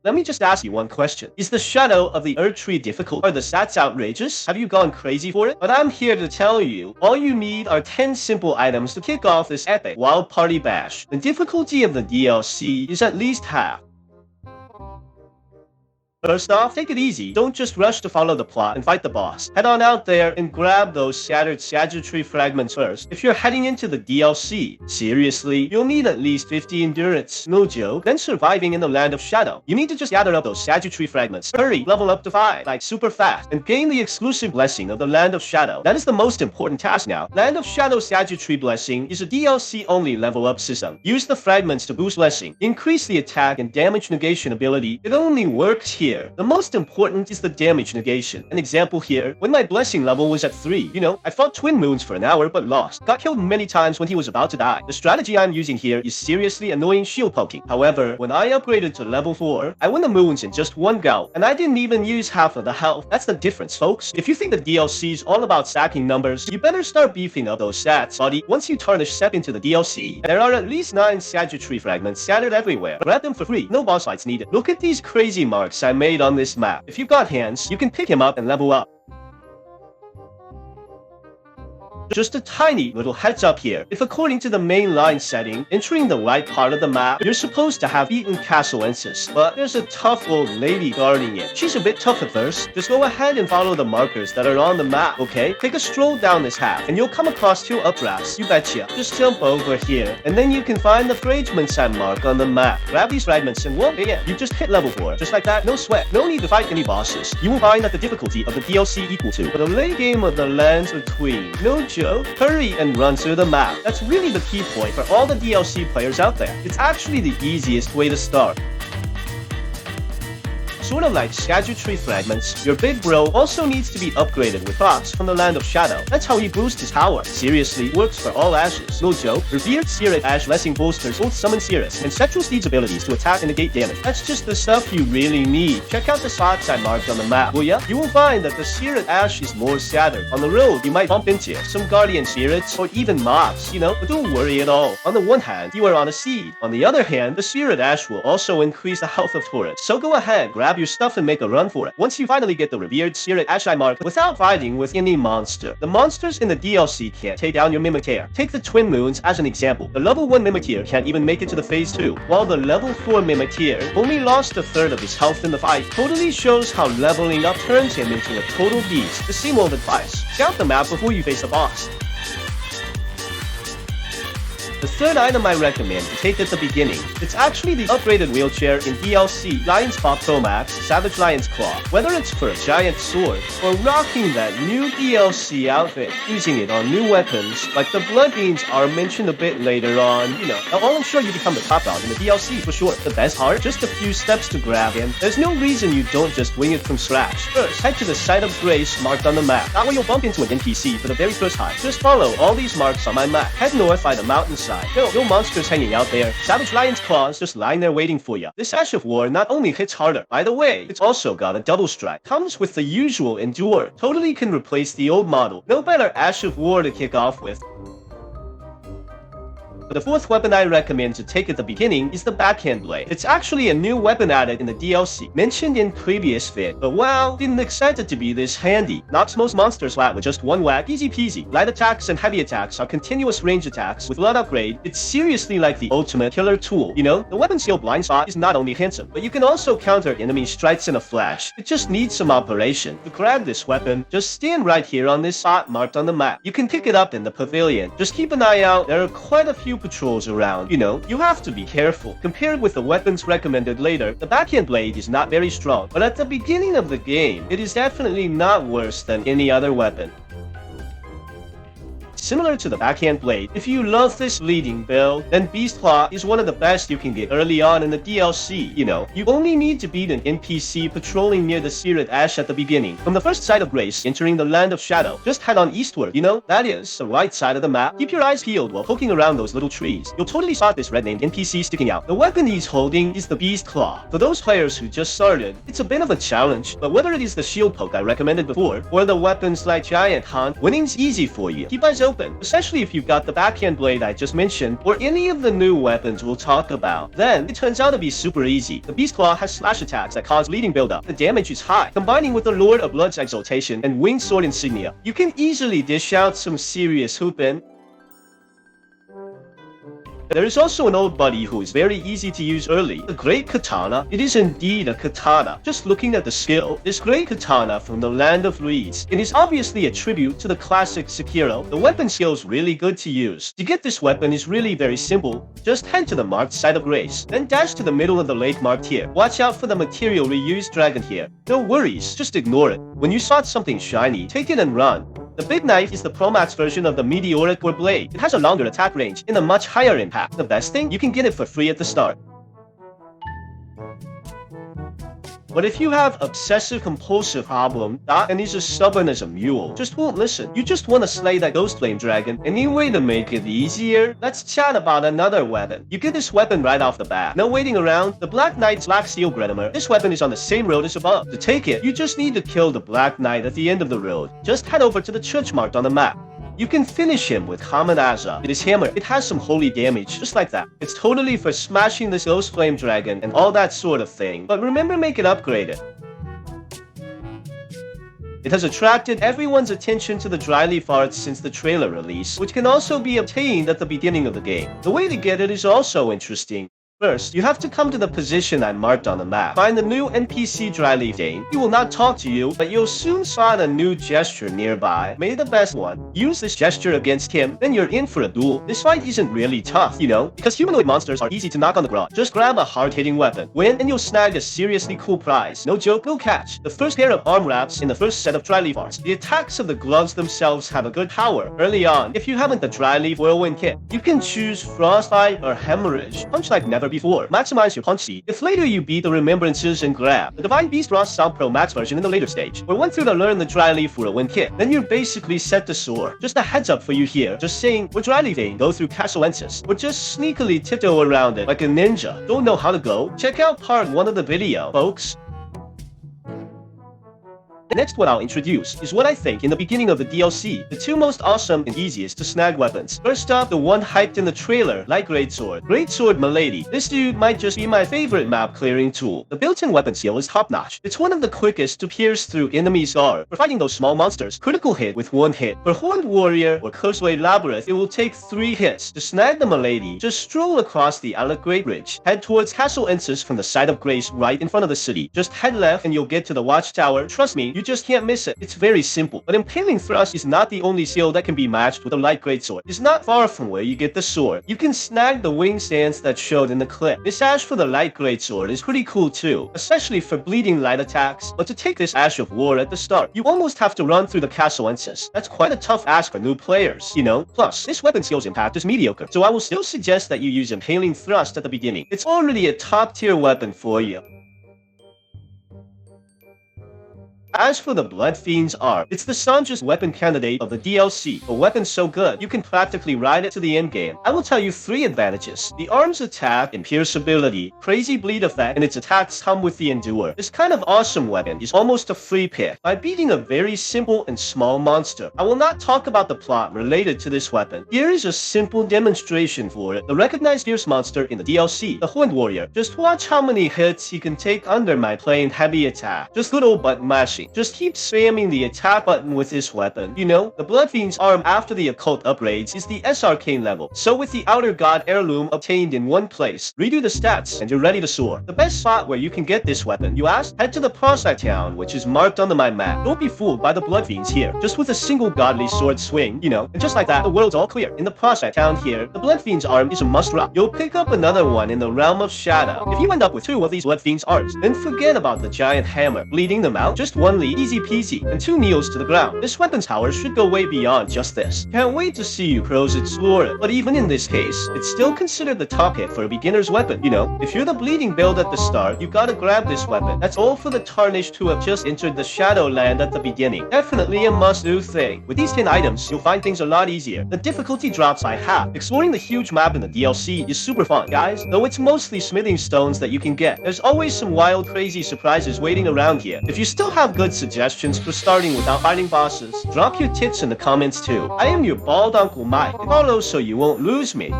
let me just ask you one question. Is the Shadow of the Earth Tree difficult? Are the stats outrageous? Have you gone crazy for it? But I'm here to tell you, all you need are 10 simple items to kick off this epic Wild Party Bash. The difficulty of the DLC is at least half. First off, take it easy. Don't just rush to follow the plot and fight the boss. Head on out there and grab those scattered Tree fragments first. If you're heading into the DLC, seriously, you'll need at least 50 endurance, no joke, then surviving in the Land of Shadow. You need to just gather up those Tree fragments. Hurry, level up to 5, like super fast, and gain the exclusive blessing of the Land of Shadow. That is the most important task now. Land of Shadow Tree blessing is a DLC-only level up system. Use the fragments to boost blessing. Increase the attack and damage negation ability. It only works here. The most important is the damage negation. An example here, when my blessing level was at 3, I fought Twin Moons for an hour but lost. Got killed many times when he was about to die. The strategy I'm using here is seriously annoying shield poking. However, when I upgraded to level 4, I won the moons in just one go, and I didn't even use half of the health. That's the difference, folks. If you think the DLC is all about stacking numbers, you better start beefing up those stats, buddy. Once you tarnish step into the DLC, there are at least 9 Tree fragments scattered everywhere. Grab them for free. No boss fights needed. Look at these crazy marks I made on this map. If you've got hands, you can pick him up and level up. Just a tiny little heads up here. If according to the main line setting, entering the right part of the map, you're supposed to have beaten Castlensis, but there's a tough old lady guarding it. She's a bit tough at first. Just go ahead and follow the markers that are on the map, okay? Take a stroll down this half, and you'll come across 2 updrafts. You betcha. Just jump over here, and then you can find the fragments I mark on the map. Grab these fragments, and well, yeah, you just hit level 4. Just like that, no sweat. No need to fight any bosses. You will find that the difficulty of the DLC equal to the late game of the lands between. No joke. Hurry and run through the map. That's really the key point for all the DLC players out there. It's actually the easiest way to start. Sort of like Tree fragments, your big bro also needs to be upgraded with procs from the Land of Shadow. That's how he boosts his power. Seriously, works for all ashes. No joke. Revered Spirit Ash blessing bolsters both Summon Cirrus and Sexual Steed's abilities to attack and negate damage. That's just the stuff you really need. Check out the spots I marked on the map, will ya? You will find that the Spirit Ash is more scattered. On the road, you might bump into some Guardian Spirits or even mobs, but don't worry at all. On the one hand, you are on a seed. On the other hand, the Spirit Ash will also increase the health of Taurus. So go ahead, grab your stuff and make a run for it. Once you finally get the Revered Spirit Ash I marked without fighting with any monster. The monsters in the DLC can't take down your Mimicaire. Take the Twin Moons as an example. The level 1 Mimicaire can't even make it to the phase 2, while the level 4 Mimicaire only lost a third of his health in the fight. Totally shows how leveling up turns him into a total beast. The same old advice. Scout the map before you face the boss. The third item I recommend to take at the beginning, it's actually the upgraded wheelchair in DLC Lion's Paw Pro Max Savage Lion's Claw. Whether it's for a giant sword or rocking that new DLC outfit, using it on new weapons like the Blood Beans are mentioned a bit later on, I'll ensure you become the top dog in the DLC for sure. The best part, just a few steps to grab him. There's no reason you don't just wing it from scratch. First, head to the site of grace marked on the map. That way you'll bump into an NPC for the very first time. Just follow all these marks on my map. Head north by the mountainside. No monsters hanging out there. Savage Lion's Claws just lying there waiting for you. This Ash of War not only hits harder, by the way, it's also got a double strike. Comes with the usual Endure. Totally can replace the old model. No better Ash of War to kick off with. The fourth weapon I recommend to take at the beginning is the Backhand Blade. It's actually a new weapon added in the DLC, mentioned in previous vid, but wow, didn't expect it to be this handy. Knocks most monsters flat with just one whack, easy peasy. Light attacks and heavy attacks are continuous range attacks. With Blood Upgrade, it's seriously like the ultimate killer tool. The weapon skill Blind Spot is not only handsome, but you can also counter enemy strikes in a flash. It just needs some operation. To grab this weapon, just stand right here on this spot marked on the map. You can pick it up in the pavilion. Just keep an eye out, there are quite a few patrols around. You have to be careful. Compared with the weapons recommended later, the Backhand Blade is not very strong, but at the beginning of the game, it is definitely not worse than any other weapon. Similar to the Backhand Blade, if you love this leading build, then Beast Claw is one of the best you can get early on in the DLC. You only need to beat an NPC patrolling near the Spirit Ash at the beginning. From the first site of grace, entering the Land of Shadow, just head on eastward, that is, the right side of the map. Keep your eyes peeled while poking around those little trees. You'll totally spot this red-named NPC sticking out. The weapon he's holding is the Beast Claw. For those players who just started, it's a bit of a challenge, but whether it is the shield poke I recommended before, or the weapons like Giant Hunt, winning's easy for you. Keep eyes open open, especially if you've got the backhand blade I just mentioned, or any of the new weapons we'll talk about. Then, it turns out to be super easy. The Beast Claw has slash attacks that cause bleeding buildup. The damage is high, combining with the Lord of Blood's exaltation and winged sword insignia. You can easily dish out some serious hoopin'. There is also an old buddy who is very easy to use early, the Great Katana. It is indeed a katana. Just looking at the skill, this Great Katana from the Land of Reeds. It is obviously a tribute to the classic Sekiro. The weapon skill is really good to use. To get this weapon is really very simple. Just head to the marked side of grace, then dash to the middle of the lake marked here. Watch out for the material reused dragon here. No worries, just ignore it. When you spot something shiny, take it and run. The big knife is the Pro Max version of the meteoric or blade. It has a longer attack range and a much higher impact. The best thing, you can get it for free at the start. But if you have obsessive-compulsive problem, and is as stubborn as a mule, just won't listen. You just want to slay that ghost flame dragon. Any way to make it easier? Let's chat about another weapon. You get this weapon right off the bat. No waiting around. The Black Knight's Black Steel Grenimer. This weapon is on the same road as above. To take it, you just need to kill the Black Knight at the end of the road. Just head over to the church marked on the map. You can finish him with Hamadaza. It is hammer. It has some holy damage, just like that. It's totally for smashing this ghost flame dragon and all that sort of thing. But remember, make it upgraded. It has attracted everyone's attention to the dry leaf arts since the trailer release, which can also be obtained at the beginning of the game. The way to get it is also interesting. First, you have to come to the position I marked on the map. Find the new NPC Dryleaf Dane. He will not talk to you, but you'll soon spot a new gesture nearby. Make the best one. Use this gesture against him, then you're in for a duel. This fight isn't really tough, you know, because humanoid monsters are easy to knock on the ground. Just grab a hard-hitting weapon. Win, and you'll snag a seriously cool prize. No joke, no catch. The first pair of arm wraps in the first set of Dryleaf arts. The attacks of the gloves themselves have a good power. Early on, if you haven't the Dryleaf Whirlwind kit, you can choose Frostbite or Hemorrhage. Punch like never before. Maximize your punch speed. If later you beat the Remembrances and grab the Divine Beast Frost Sound Pro Max version in the later stage, or went through to learn the Dryleaf Whirlwind kit, then you're basically set to soar. Just a heads up for you here, just saying, we're Dryleafing, go through Castle-Ensis, or just sneakily tiptoe around it like a ninja. Don't know how to go? Check out part 1 of the video, folks. The next one I'll introduce is what I think in the beginning of the DLC, the two most awesome and easiest to snag weapons. First up, the one hyped in the trailer, Light Greatsword. Greatsword Milady. This dude might just be my favorite map clearing tool. The built-in weapon skill is top-notch. It's one of the quickest to pierce through enemies' guard. For fighting those small monsters, critical hit with 1 hit. For Horned Warrior or Curseway Labyrinth, it will take 3 hits. To snag the Milady, just stroll across the Alec Great Ridge. Head towards Castle-Ensis from the side of Grace right in front of the city. Just head left and you'll get to the Watchtower. Trust me, you just can't miss it. It's very simple. But Impaling Thrust is not the only skill that can be matched with a Light Greatsword. It's not far from where you get the sword. You can snag the wing stance that's showed in the clip. This Ash for the Light Greatsword is pretty cool too, especially for bleeding light attacks. But to take this Ash of War at the start, you almost have to run through the Castle-Ensis. That's quite a tough ask for new players, you know? Plus, this weapon skill's impact is mediocre, so I will still suggest that you use Impaling Thrust at the beginning. It's already a top-tier weapon for you. As for the Blood Fiend's arm, it's the strongest weapon candidate of the DLC. A weapon so good, you can practically ride it to the endgame. I will tell you 3 advantages. The arm's attack and pierceability, crazy bleed effect, and its attacks come with the Endure. This kind of awesome weapon is almost a free pick by beating a very simple and small monster. I will not talk about the plot related to this weapon. Here is a simple demonstration for it. The recognized fierce monster in the DLC, the Horned Warrior. Just watch how many hits he can take under my plain heavy attack. Just good old button mashing. Just keep spamming the attack button with this weapon. You know, the Blood Fiend's arm after the occult upgrades is the S-Arcane level. So with the Outer God heirloom obtained in one place, redo the stats and you're ready to soar. The best spot where you can get this weapon, you ask? Head to the Prospect Town, which is marked on my map. Don't be fooled by the Blood Fiends here. Just with a single godly sword swing, you know, and just like that, the world's all clear. In the Prospect Town here, the Blood Fiend's arm is a must-rock. You'll pick up another one in the Realm of Shadow. If you end up with 2 of these Blood Fiend's arms, then forget about the giant hammer. Bleeding them out, just 1 lead, easy peasy, and 2 kneels to the ground. This weapon's power should go way beyond just this. Can't wait to see you pros explore it. But even in this case, it's still considered the top hit for a beginner's weapon. You know, if you're the bleeding build at the start, you gotta grab this weapon. That's all for the Tarnished who have just entered the Shadowland at the beginning. Definitely a must-do thing. With these 10 items, you'll find things a lot easier. The difficulty drops by half. Exploring the huge map in the DLC is super fun, guys. Though it's mostly smithing stones that you can get, there's always some wild, crazy surprises waiting around here. If you still have good suggestions for starting without fighting bosses? Drop your tips in the comments too. I am your bald Uncle Mike. Follow so you won't lose me.